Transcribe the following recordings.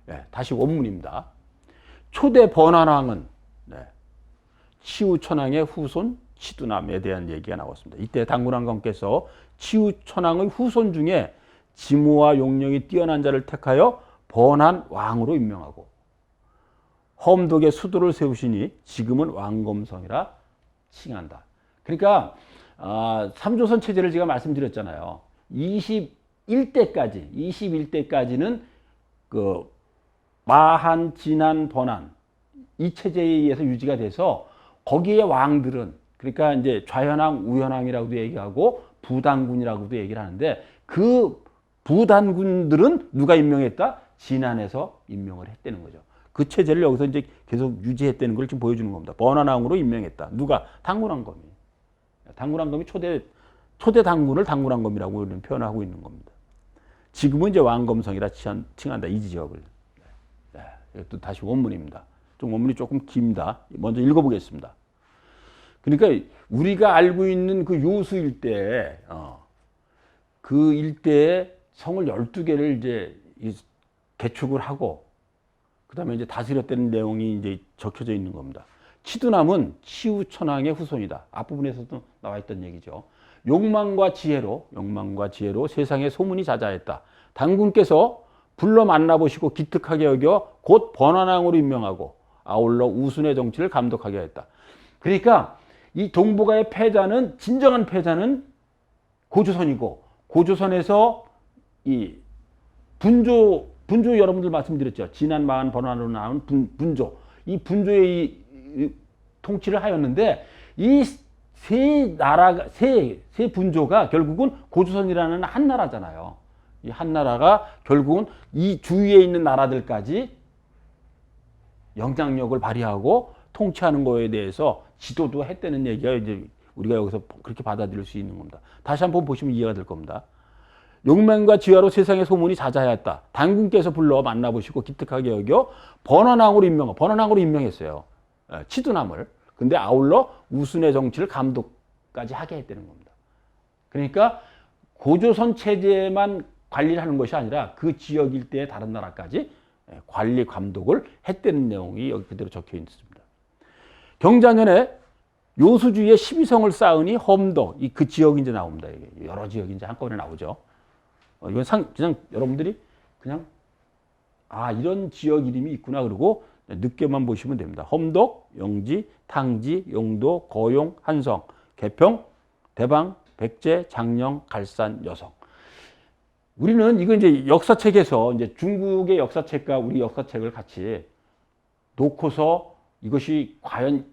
네, 다시 원문입니다. 초대 번안왕은 치우천왕의 후손 치두남에 대한 얘기가 나왔습니다. 이때 당군왕건께서 치우천왕의 후손 중에 지모와 용령이 뛰어난 자를 택하여 번안왕으로 임명하고 험독의 수도를 세우시니 지금은 왕검성이라 칭한다. 그러니까 3조선 체제를 제가 말씀드렸잖아요. 21대까지는 그 마한, 진한, 번안 이 체제에 의해서 유지가 돼서 거기에 왕들은 그러니까 이제 좌현왕, 우현왕이라고도 얘기하고 부단군이라고도 얘기를 하는데 그 부단군들은 누가 임명했다? 진안에서 임명을 했다는 거죠. 그 체제를 여기서 이제 계속 유지했다는 걸 지금 보여주는 겁니다. 번안왕으로 임명했다. 누가? 당군왕검이. 당군왕검이 초대 당군을 당군왕검이라고 표현하고 있는 겁니다. 지금은 이제 왕검성이라 칭한다. 이 지역을. 또 다시 원문입니다. 좀 원문이 조금 깁니다. 먼저 읽어보겠습니다. 그러니까 우리가 알고 있는 그 요수 일대에 그 일대에 성을 12개를 이제 개축을 하고 그다음에 이제 다스렸다는 내용이 이제 적혀져 있는 겁니다. 치두남은 치우천왕의 후손이다. 앞부분에서도 나와 있던 얘기죠. 욕망과 지혜로 세상에 소문이 자자했다. 당군께서 불러 만나보시고 기특하게 여겨 곧 번안왕으로 임명하고 아울러 우순의 정치를 감독하게 했다. 그러니까 이 동북아의 패자는 진정한 패자는 고조선이고 고조선에서 이 분조 여러분들 말씀드렸죠. 진안, 마한, 번안으로 나온 분조. 이 분조의 이 통치를 하였는데 이 세 분조가 결국은 고조선이라는 한 나라잖아요. 이 한 나라가 결국은 이 주위에 있는 나라들까지 영향력을 발휘하고 통치하는 거에 대해서 지도도 했다는 얘기가 이제 우리가 여기서 그렇게 받아들일 수 있는 겁니다. 다시 한번 보시면 이해가 될 겁니다. 용맹과 지혜로 세상의 소문이 자자하였다. 당군께서 불러 만나보시고 기특하게 여겨 번안왕으로 임명했어요. 치두남을. 근데 아울러 우순의 정치를 감독까지 하게 했다는 겁니다. 그러니까 고조선 체제만 관리를 하는 것이 아니라 그 지역 일대의 다른 나라까지 관리 감독을 했다는 내용이 여기 그대로 적혀 있습니다. 경자년에 요수주에 12성을 쌓으니 험덕, 그 지역이 이제 나옵니다. 여러 지역이 이제 한꺼번에 나오죠. 이건 그냥 여러분들이 그냥 이런 지역 이름이 있구나 그러고 늦게만 보시면 됩니다. 험덕, 영지, 탕지, 용도, 거용, 한성, 개평, 대방, 백제, 장령, 갈산, 여성. 우리는 이거 이제 역사책에서 이제 중국의 역사책과 우리 역사책을 같이 놓고서 이것이 과연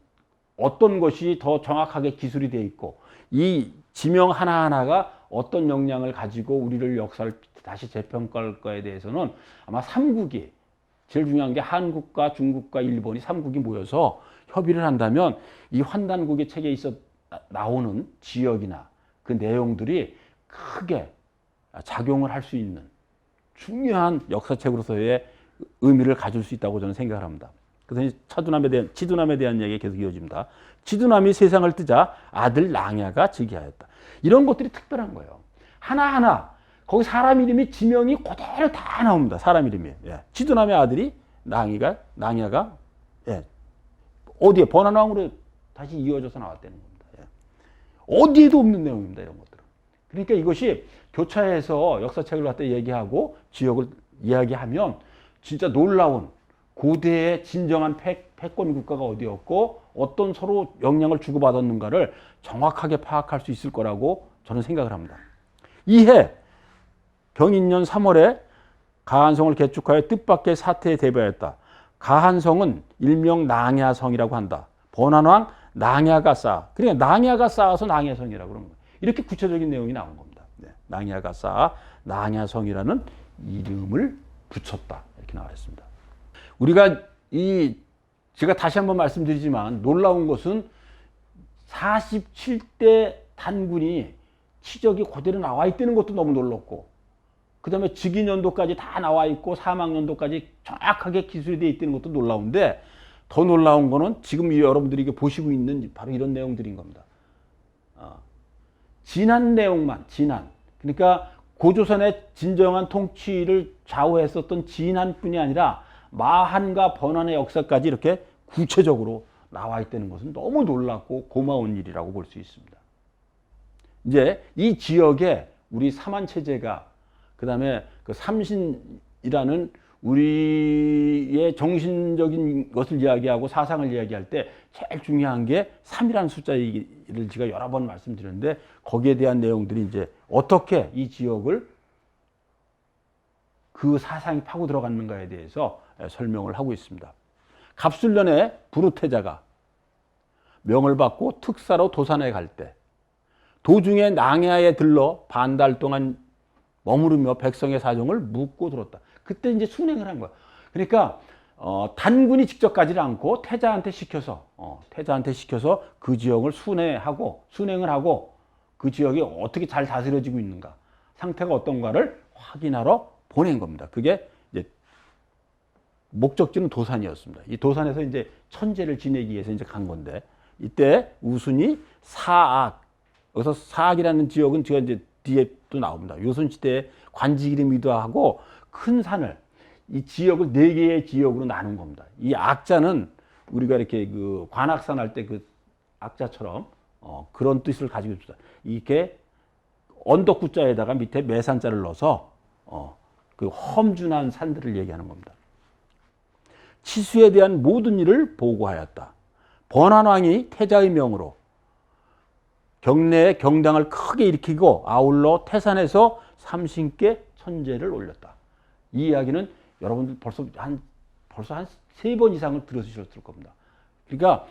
어떤 것이 더 정확하게 기술이 되어 있고 이 지명 하나하나가 어떤 영향을 가지고 우리를 역사를 다시 재평가할 거에 대해서는 아마 삼국이 제일 중요한 게 한국과 중국과 일본이 삼국이 모여서 협의를 한다면 이 환단국의 책에 있어 나오는 지역이나 그 내용들이 크게 작용을 할 수 있는 중요한 역사책으로서의 의미를 가질 수 있다고 저는 생각을 합니다. 그래서 치두남에 대한 얘기가 계속 이어집니다. 치두남이 세상을 뜨자 아들 낭야가 즉위하였다. 이런 것들이 특별한 거예요. 하나하나 거기 사람 이름이 지명이 그대로 다 나옵니다. 사람 이름이. 치두남의 아들이 낭야가 어디에 번안왕으로 다시 이어져서 나왔다는 겁니다. 어디에도 없는 내용입니다. 이런 것들은. 그러니까 이것이 교차해서 역사책을 갖다 얘기하고 지역을 이야기하면 진짜 놀라운 고대의 진정한 패권 국가가 어디였고 어떤 서로 영향을 주고받았는가를 정확하게 파악할 수 있을 거라고 저는 생각을 합니다. 이해 경인년 3월에 가한성을 개축하여 뜻밖의 사태에 대비하였다. 가한성은 일명 낭야성이라고 한다. 번안왕 낭야가 쌓아. 그러니까 낭야가 쌓아서 낭야성이라고 그러는 거예요. 이렇게 구체적인 내용이 나온 겁니다. 낭야가 쌓아 낭야성이라는 이름을 붙였다. 이렇게 나와 있습니다. 우리가 제가 다시 한번 말씀드리지만 놀라운 것은 47대 단군이 치적이 그대로 나와 있다는 것도 너무 놀랍고 그 다음에 즉위년도까지 다 나와 있고 사망년도까지 정확하게 기술이 되어 있다는 것도 놀라운데 더 놀라운 거는 지금 여러분들이 보시고 있는 바로 이런 내용들인 겁니다. 진한 내용만, 그러니까 고조선의 진정한 통치를 좌우했었던 진한뿐이 아니라 마한과 번한의 역사까지 이렇게 구체적으로 나와 있다는 것은 너무 놀랍고 고마운 일이라고 볼 수 있습니다. 이제 이 지역에 우리 사만 체제가 그다음에 그 삼신이라는 우리의 정신적인 것을 이야기하고 사상을 이야기할 때 제일 중요한 게 3이라는 숫자를 제가 여러 번 말씀드렸는데 거기에 대한 내용들이 이제 어떻게 이 지역을 그 사상이 파고 들어갔는가에 대해서 설명을 하고 있습니다. 갑술년에 부르태자가 명을 받고 특사로 도산에 갈 때 도중에 낭야에 들러 반달 동안 머무르며 백성의 사정을 묻고 들었다. 그때 이제 순행을 한 거야. 그러니까 단군이 직접 가지를 않고 태자한테 시켜서 그 지역을 순행을 하고 그 지역이 어떻게 잘 다스려지고 있는가, 상태가 어떤가를 확인하러 보낸 겁니다. 그게 이제 목적지는 도산이었습니다. 이 도산에서 이제 천재를 지내기 위해서 이제 간 건데 이때 우순이 사악, 여기서 사악이라는 지역은 제가 이제 뒤에 또 나옵니다. 요순시대에 관지기름이기도 하고 큰 산을 이 지역을 4개의 지역으로 나눈 겁니다. 이 악자는 우리가 이렇게 그 관악산 할 때 그 악자처럼 그런 뜻을 가지고 있습니다. 이렇게 언덕구자에다가 밑에 매산자를 넣어서 그 험준한 산들을 얘기하는 겁니다. 치수에 대한 모든 일을 보고하였다. 번한왕이 태자의 명으로 경내에 경당을 크게 일으키고 아울러 태산에서 삼신께 천제를 올렸다. 이 이야기는 여러분들 벌써 한 3번 이상을 들으셨을 겁니다. 그러니까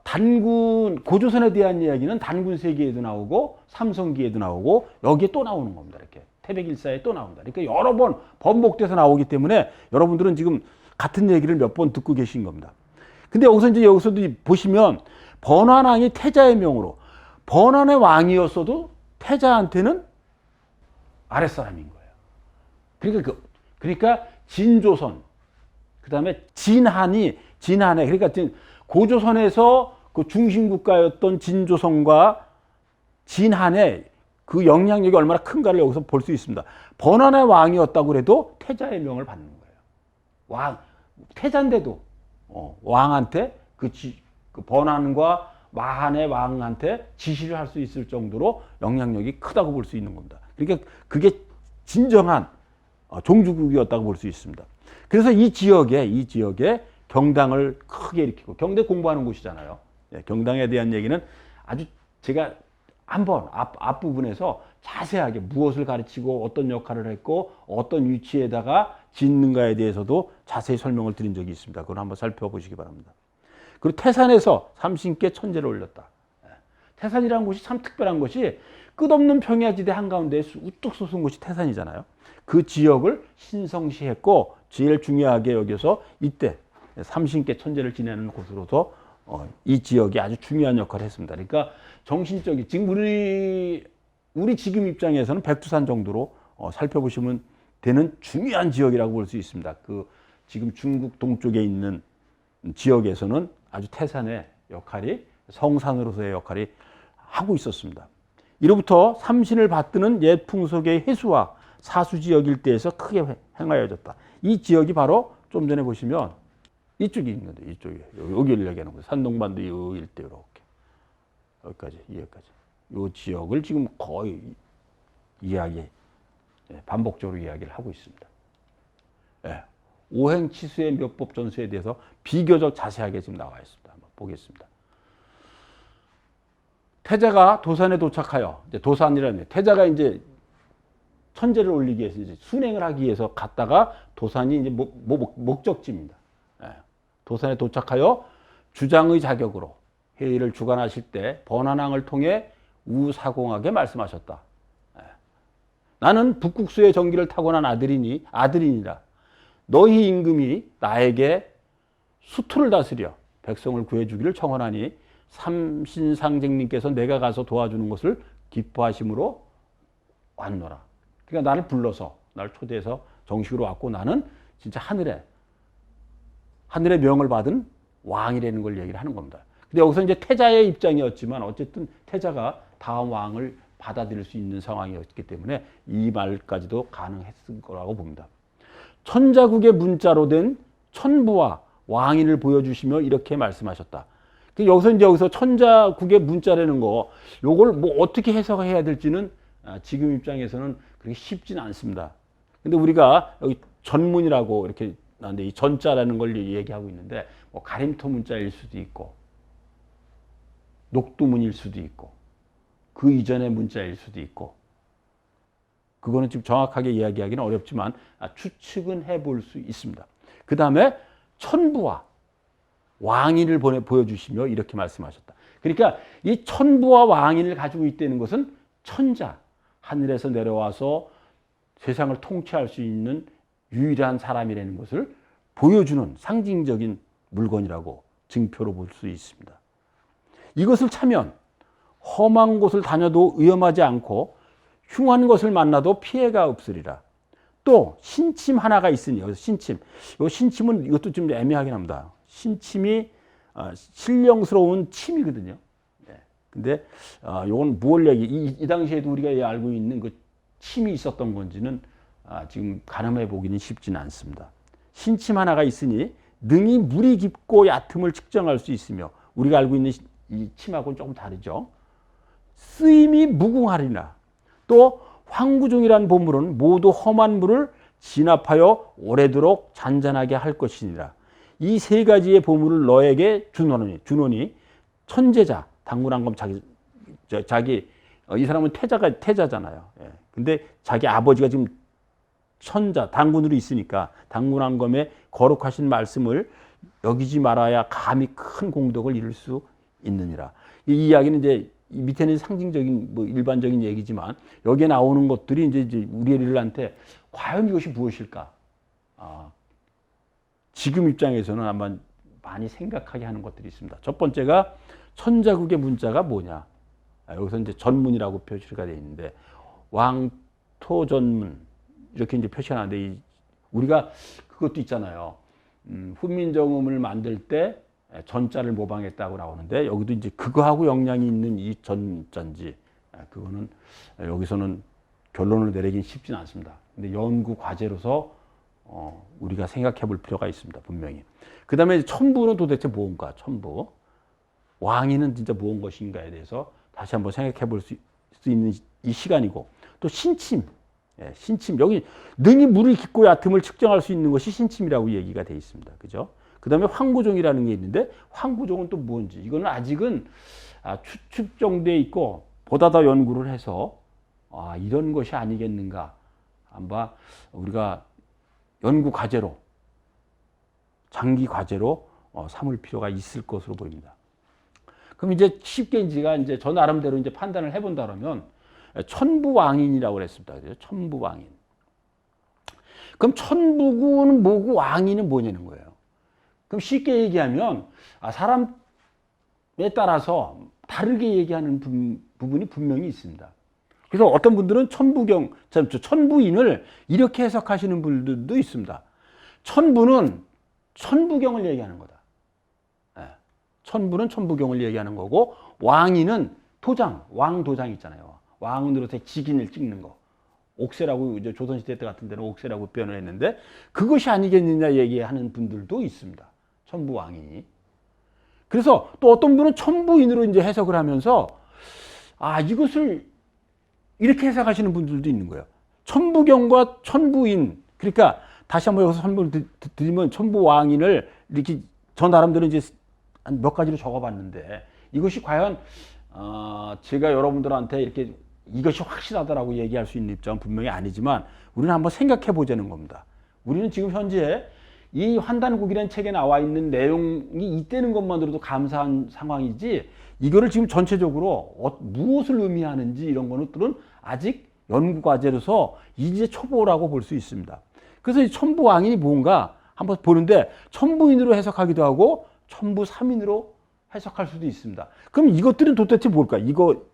단군 고조선에 대한 이야기는 단군 세기에도 나오고 삼성기에도 나오고 여기에 또 나오는 겁니다. 이렇게 태백일사에 또 나온다. 그러니까 여러 번 번복돼서 나오기 때문에 여러분들은 지금 같은 얘기를 몇 번 듣고 계신 겁니다. 근데 여기서도 보시면 번한왕이 태자의 명으로 번한의 왕이었어도 태자한테는 아랫사람인 거예요. 그러니까 진조선, 그 다음에 진한에, 그러니까 고조선에서 그 중심국가였던 진조선과 진한의 그 영향력이 얼마나 큰가를 여기서 볼 수 있습니다. 번한의 왕이었다고 해도 태자의 명을 받는 거예요. 태자인데도 왕한테 그 번한과 마한의 왕한테 지시를 할 수 있을 정도로 영향력이 크다고 볼 수 있는 겁니다. 그러니까 그게 진정한 종주국이었다고 볼 수 있습니다. 그래서 이 지역에 경당을 크게 일으키고 경대 공부하는 곳이잖아요. 경당에 대한 얘기는 아주 제가 한번 앞부분에서 자세하게 무엇을 가르치고 어떤 역할을 했고 어떤 위치에다가 짓는가에 대해서도 자세히 설명을 드린 적이 있습니다. 그걸 한번 살펴보시기 바랍니다. 그리고 태산에서 삼신께 천제를 올렸다. 태산이라는 곳이 참 특별한 것이 끝없는 평야지대 한가운데 우뚝 솟은 곳이 태산이잖아요. 그 지역을 신성시했고 제일 중요하게 여기서 이때 삼신께 천제를 지내는 곳으로서 이 지역이 아주 중요한 역할을 했습니다. 그러니까 정신적인 지금 우리 지금 입장에서는 백두산 정도로 살펴보시면 되는 중요한 지역이라고 볼 수 있습니다. 그 지금 중국 동쪽에 있는 지역에서는 아주 태산의 역할이 성산으로서의 역할이 하고 있었습니다. 이로부터 삼신을 받드는 옛 풍속의 해수와 사수지역 일대에서 크게 행하여졌다. 이 지역이 바로 좀 전에 보시면 이쪽이 있는데 이쪽에 여기를 얘기하는 거예요. 산동반도 이 일대 이렇게 여기까지. 이 지역을 지금 거의 반복적으로 이야기를 하고 있습니다. 오행치수의 묘법 전수에 대해서 비교적 자세하게 지금 나와 있습니다. 한번 보겠습니다. 태자가 도산에 도착하여 도산이라는 태자가 이제 천제를 올리기 위해서 이제 순행을 하기 위해서 갔다가 도산이 이제 목적지입니다. 도산에 도착하여 주장의 자격으로 회의를 주관하실 때 번한왕을 통해 우사공하게 말씀하셨다. 나는 북국수의 정기를 타고난 아들이니라. 너희 임금이 나에게 수투를 다스려 백성을 구해주기를 청하나니 삼신상쟁님께서 내가 가서 도와주는 것을 기뻐하심으로 왔노라. 그러니까 나를 불러서 나를 초대해서 정식으로 왔고 나는 진짜 하늘의 명을 받은 왕이라는 걸 얘기를 하는 겁니다. 근데 여기서 이제 태자의 입장이었지만 어쨌든 태자가 다음 왕을 받아들일 수 있는 상황이었기 때문에 이 말까지도 가능했을 거라고 봅니다. 천자국의 문자로 된 천부와 왕인을 보여주시며 이렇게 말씀하셨다. 여기서 천자국의 문자라는 거, 요걸 뭐 어떻게 해석해야 될지는 지금 입장에서는 그렇게 쉽지는 않습니다. 근데 우리가 여기 전문이라고 이렇게 나는데 이 전자라는 걸 얘기하고 있는데 뭐 가림토 문자일 수도 있고 녹두문일 수도 있고 그 이전의 문자일 수도 있고 그거는 지금 정확하게 이야기하기는 어렵지만 추측은 해볼 수 있습니다. 그 다음에 천부와 왕인을 보여주시며 이렇게 말씀하셨다. 그러니까 이 천부와 왕인을 가지고 있다는 것은 천자, 하늘에서 내려와서 세상을 통치할 수 있는 유일한 사람이라는 것을 보여주는 상징적인 물건이라고 증표로 볼 수 있습니다. 이것을 차면 험한 곳을 다녀도 위험하지 않고 흉한 것을 만나도 피해가 없으리라. 또 신침 하나가 있으니, 여기서 신침. 이 신침은 이것도 좀 애매하긴 합니다. 신침이 신령스러운 침이거든요. 근데 이건 무엇 얘기? 이 당시에도 우리가 알고 있는 그 침이 있었던 건지는 지금 가늠해 보기는 쉽지는 않습니다. 신침 하나가 있으니 능히 물이 깊고 얕음을 측정할 수 있으며 우리가 알고 있는 이 침하고는 조금 다르죠. 쓰임이 무궁하리라. 또 황구종이라는 보물은 모두 험한 물을 진압하여 오래도록 잔잔하게 할 것이니라. 이 세 가지의 보물을 너에게 주노니 천재자, 당군왕검 자기 이 사람은 태자잖아요. 근데 자기 아버지가 지금 천자, 당군으로 있으니까 당군왕검의 거룩하신 말씀을 여기지 말아야 감히 큰 공덕을 이룰 수 있느니라. 이 이야기는 이제 밑에는 상징적인 뭐 일반적인 얘기지만 여기에 나오는 것들이 이제 우리들한테 과연 이것이 무엇일까? 지금 입장에서는 아마 많이 생각하게 하는 것들이 있습니다. 첫 번째가 천자국의 문자가 뭐냐? 여기서 이제 전문이라고 표시가 되어 있는데 왕토전문 이렇게 이제 표시가 나는데 우리가 그것도 있잖아요. 훈민정음을 만들 때 전자를 모방했다고 나오는데 여기도 이제 그거하고 영향이 있는 이 전자인지 그거는 여기서는 결론을 내리긴 쉽지는 않습니다. 근데 연구 과제로서 우리가 생각해 볼 필요가 있습니다. 분명히. 그 다음에 천부는 도대체 뭔가? 천부. 왕인은 진짜 무언 것인가에 대해서 다시 한번 생각해 볼 수 있는 이 시간이고 또 신침. 신침. 여기 능히 물을 깊고 얕음을 측정할 수 있는 것이 신침이라고 얘기가 되어 있습니다. 그죠? 그 다음에 황구종이라는 게 있는데 황구종은 또 뭔지 이거는 아직은 추측 정도에 있고 보다 더 연구를 해서 이런 것이 아니겠는가 아마 우리가 연구 과제로 장기 과제로 삼을 필요가 있을 것으로 보입니다. 그럼 이제 쉽게 이제 저 나름대로 이제 판단을 해본다면 천부왕인이라고 그랬습니다. 천부왕인. 그럼 천부구는 뭐고 왕인은 뭐냐는 거예요. 그럼 쉽게 얘기하면 사람에 따라서 다르게 얘기하는 부분이 분명히 있습니다. 그래서 어떤 분들은 천부인을 이렇게 해석하시는 분들도 있습니다. 천부는 천부경을 얘기하는 거다. 천부는 천부경을 얘기하는 거고 왕인은 도장, 왕도장 있잖아요. 왕으로서 직인을 찍는 거. 옥새라고 이제 조선시대 때 같은 데는 옥새라고 표현을 했는데 그것이 아니겠느냐 얘기하는 분들도 있습니다. 천부왕인이. 그래서 또 어떤 분은 천부인으로 이제 해석을 하면서 이것을 이렇게 해석하시는 분들도 있는 거예요. 천부경과 천부인. 그러니까 다시 한번 여기서 설명을 드리면 천부왕인을 이렇게 저 나름대로 이제 몇 가지로 적어봤는데 이것이 과연 제가 여러분들한테 이렇게 이것이 확실하다라고 얘기할 수 있는 입장은 분명히 아니지만 우리는 한번 생각해 보자는 겁니다. 우리는 지금 현재 이 환단국이라는 책에 나와 있는 내용이 있다는 것만으로도 감사한 상황이지 이거를 지금 전체적으로 무엇을 의미하는지 이런 것들은 아직 연구 과제로서 이제 초보라고 볼 수 있습니다. 그래서 이 천부왕인이 뭔가 한번 보는데 천부인으로 해석하기도 하고 천부삼인으로 해석할 수도 있습니다. 그럼 이것들은 도대체 뭘까? 이거하고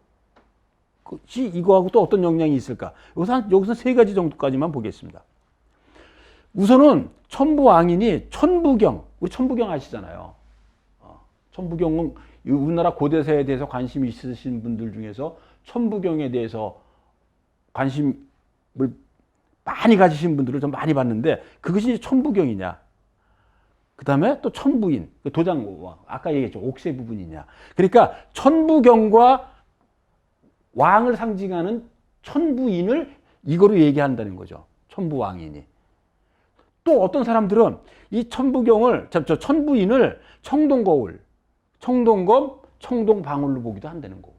또 어떤 영향이 있을까? 여기서 세 가지 정도까지만 보겠습니다. 우선은 천부왕인이 천부경, 우리 천부경 아시잖아요. 천부경은 우리나라 고대사에 대해서 관심이 있으신 분들 중에서 천부경에 대해서 관심을 많이 가지신 분들을 좀 많이 봤는데 그것이 천부경이냐. 그 다음에 또 천부인, 도장, 아까 얘기했죠. 옥새 부분이냐. 그러니까 천부경과 왕을 상징하는 천부인을 이거로 얘기한다는 거죠. 천부왕인이. 또 어떤 사람들은 이 천부경을, 천부인을 청동거울, 청동검, 청동방울로 보기도 한다는 거고요.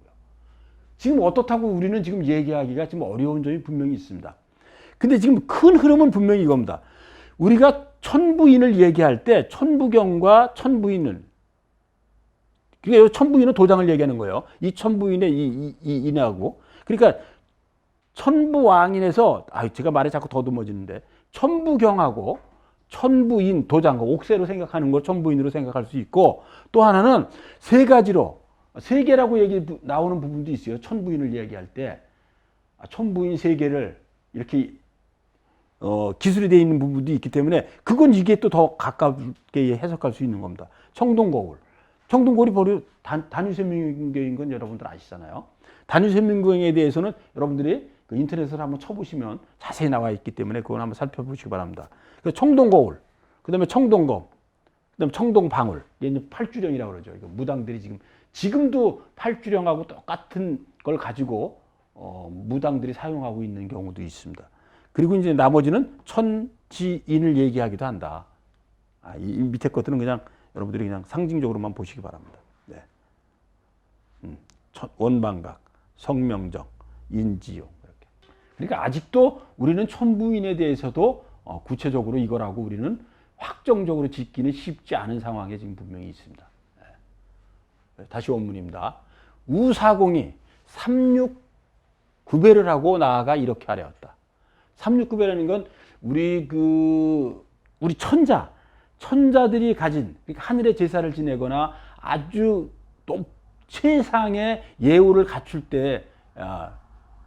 지금 어떻다고 우리는 지금 얘기하기가 지금 어려운 점이 분명히 있습니다. 근데 지금 큰 흐름은 분명히 이겁니다. 우리가 천부인을 얘기할 때 천부경과 천부인을, 그러니까 천부인은 도장을 얘기하는 거예요. 이 천부인의 이 인하고. 그러니까 천부왕인에서, 제가 말이 자꾸 더듬어지는데, 천부경하고 천부인, 도장과 옥새로 생각하는 걸 천부인으로 생각할 수 있고, 또 하나는 세 가지로, 세 개라고 나오는 부분도 있어요. 천부인을 얘기할 때. 천부인 세 개를 이렇게 기술이 되어 있는 부분도 있기 때문에 그건 이게 또 더 가깝게 해석할 수 있는 겁니다. 청동거울. 청동거울이 바로 단위생명경인 건 여러분들 아시잖아요. 단위생명경에 대해서는 여러분들이 그 인터넷을 한번 쳐보시면 자세히 나와 있기 때문에 그건 한번 살펴보시기 바랍니다. 청동거울, 그 다음에 청동검, 그 다음에 청동방울. 이게 이제 팔주령이라고 그러죠. 이거 무당들이 지금도 팔주령하고 똑같은 걸 가지고 무당들이 사용하고 있는 경우도 있습니다. 그리고 이제 나머지는 천지인을 얘기하기도 한다. 이 밑에 것들은 그냥 여러분들이 그냥 상징적으로만 보시기 바랍니다. 네. 원방각, 성명정, 인지용. 이렇게. 그러니까 아직도 우리는 천부인에 대해서도 구체적으로 이거라고 우리는 확정적으로 짓기는 쉽지 않은 상황에 지금 분명히 있습니다. 네. 다시 원문입니다. 우사공이 369배를 하고 나아가 이렇게 하려었다. 369배라는 건 우리 천자들이 가진, 그러니까 하늘의 제사를 지내거나 아주 최상의 예우를 갖출 때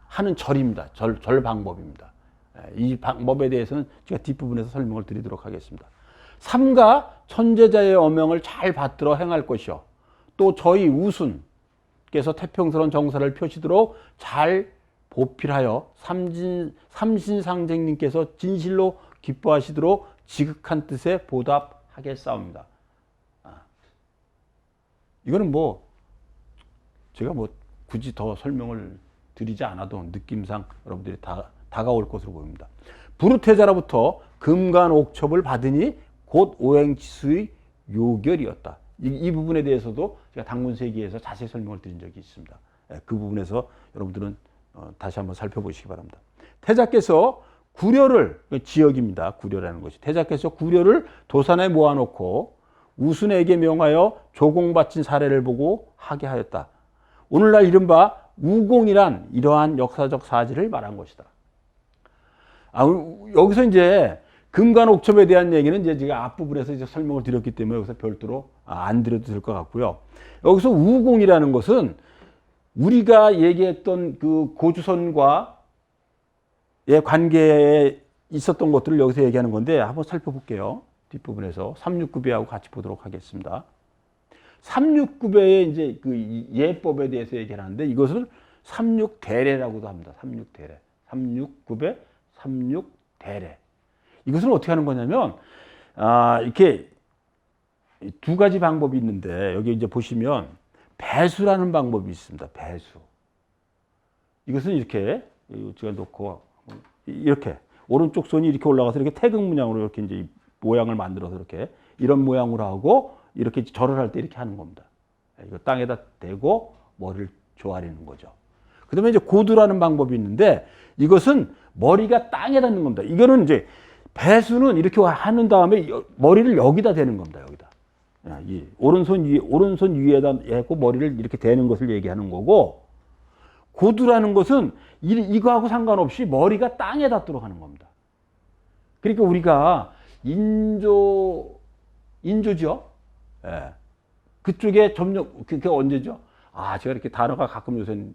하는 절입니다. 절 방법입니다. 이 방법에 대해서는 제가 뒷부분에서 설명을 드리도록 하겠습니다. 삼가 천제자의 어명을 잘 받들어 행할 것이요. 또 저희 우순께서 태평스러운 정사를 표시도록 잘 보필하여 삼신상쟁님께서 진실로 기뻐하시도록 지극한 뜻에 보답하겠사옵니다. 이거는 제가 굳이 더 설명을 드리지 않아도 느낌상 여러분들이 다가올 것으로 보입니다. 부르태자로부터 금관옥첩을 받으니 곧 오행지수의 요결이었다. 이 부분에 대해서도 제가 당문세기에서 자세히 설명을 드린 적이 있습니다. 그 부분에서 여러분들은 다시 한번 살펴보시기 바랍니다. 태자께서 구려를, 지역입니다. 구려라는 것이. 태자께서 구려를 도산에 모아놓고 우순에게 명하여 조공바친 사례를 보고 하게 하였다. 오늘날 이른바 우공이란 이러한 역사적 사실을 말한 것이다. 여기서 이제 금관옥첩에 대한 얘기는 이제 제가 앞부분에서 이제 설명을 드렸기 때문에 여기서 별도로 안 드려도 될 것 같고요. 여기서 우공이라는 것은 우리가 얘기했던 그 고주선과의 관계에 있었던 것들을 여기서 얘기하는 건데 한번 살펴볼게요. 뒷부분에서 369배하고 같이 보도록 하겠습니다. 369배의 이제 그 예법에 대해서 얘기를 하는데 이것을 36대례라고도 합니다. 36대례. 369배, 36대례. 이것은 어떻게 하는 거냐면, 이렇게 두 가지 방법이 있는데 여기 이제 보시면 배수라는 방법이 있습니다. 배수. 이것은 이렇게 제가 놓고 이렇게 오른쪽 손이 이렇게 올라가서 이렇게 태극 문양으로 이렇게 이제 모양을 만들어서 이렇게 이런 모양으로 하고 이렇게 절을 할 때 이렇게 하는 겁니다. 이거 땅에다 대고 머리를 조아리는 거죠. 그 다음에 이제 고두라는 방법이 있는데 이것은 머리가 땅에 닿는 겁니다. 이거는 이제 배수는 이렇게 하는 다음에 머리를 여기다 대는 겁니다. 여기다. 이 오른손 위에다 해고 머리를 이렇게 대는 것을 얘기하는 거고, 고두라는 것은 이거하고 상관없이 머리가 땅에 닿도록 하는 겁니다. 그러니까 우리가 인조죠. 예. 그쪽에 점령, 그게 언제죠? 제가 이렇게 단어가 가끔 요새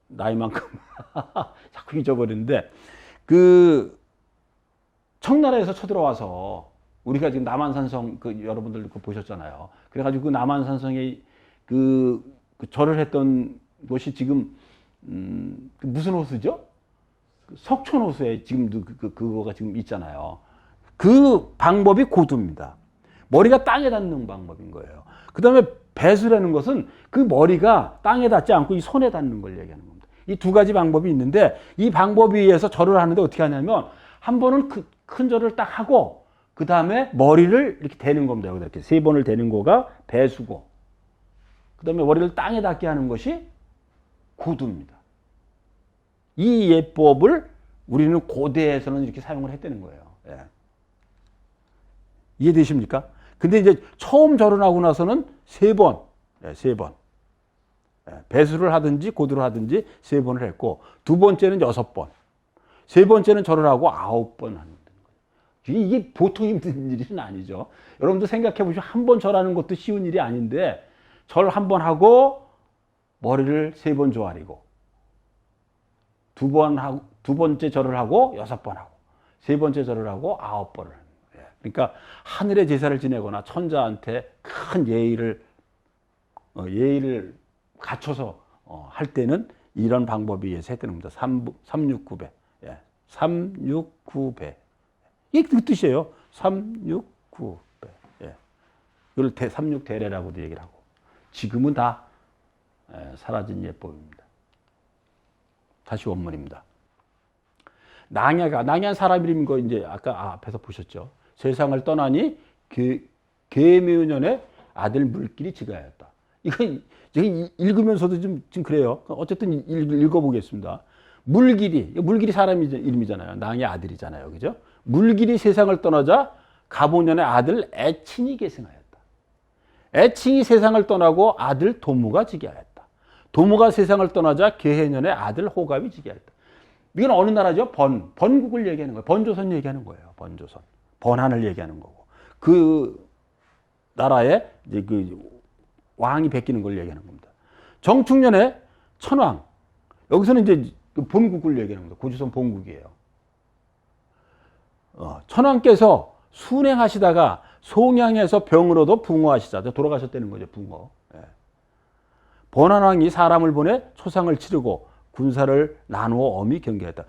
나이만큼 자꾸 잊어버리는데, 청나라에서 쳐들어와서 우리가 지금 남한산성 여러분들 보셨잖아요. 그래가지고 그 남한산성에 그 절을 했던 곳이 지금 무슨 호수죠? 석촌 호수에 지금도 그거가 지금 있잖아요. 그 방법이 고두입니다. 머리가 땅에 닿는 방법인 거예요. 그 다음에 배수라는 것은 그 머리가 땅에 닿지 않고 이 손에 닿는 걸 얘기하는 겁니다. 이 두 가지 방법이 있는데 이 방법에 의해서 절을 하는데 어떻게 하냐면 한 번은 큰 절을 딱 하고 그 다음에 머리를 이렇게 대는 겁니다. 여기다 이렇게 세 번을 대는 거가 배수고 그 다음에 머리를 땅에 닿게 하는 것이 고두입니다. 이 예법을 우리는 고대에서는 이렇게 사용을 했다는 거예요. 예. 이해되십니까? 근데 이제 처음 절언하고 나서는 세 번, 세 번. 배수를 하든지 고두를 하든지 세 번을 했고, 두 번째는 6번, 세 번째는 절을 하고 9번 하는 거예요. 이게 보통 힘든 일은 아니죠. 여러분도 생각해 보시면 한 번 절하는 것도 쉬운 일이 아닌데, 절 한 번 하고 머리를 세 번 조아리고, 두 번째 절을 하고 6번 하고, 세 번째 절을 하고 9번을 하는 거예요. 그러니까 하늘의 제사를 지내거나 천자한테 큰 예의를 갖춰서 할 때는 이런 방법에 의해서 했다는 겁니다. 369배. 369배. 이게 그 뜻이에요. 369배. 이걸 369대례라고도 얘기를 하고. 지금은 다 사라진 예법입니다. 다시 원문입니다. 낭야가 사람 이름인 거 이제 아까 앞에서 보셨죠. 세상을 떠나니 계묘년에 아들 물길이 지가하였다. 이건 읽으면서도 좀 그래요. 어쨌든 읽어보겠습니다. 물길이 사람 이름이잖아요. 낭의 아들이잖아요. 그죠? 물길이 세상을 떠나자 가보년의 아들 애칭이 계승하였다. 애칭이 세상을 떠나고 아들 도무가 지게하였다. 도무가 세상을 떠나자 계해년의 아들 호갑이 지게하였다. 이건 어느 나라죠? 번국을 얘기하는 거예요. 번조선 얘기하는 거예요. 번조선. 번한을 얘기하는 거고. 그 나라에 이제 그 왕이 베끼는 걸 얘기하는 겁니다. 정충년에 천왕. 여기서는 이제 그 본국을 얘기하는 겁니다. 고조선 본국이에요. 천왕께서 순행하시다가 송양에서 병으로도 붕어하시자. 돌아가셨다는 거죠. 붕어. 번한왕이 사람을 보내 초상을 치르고 군사를 나누어 엄히 경계했다.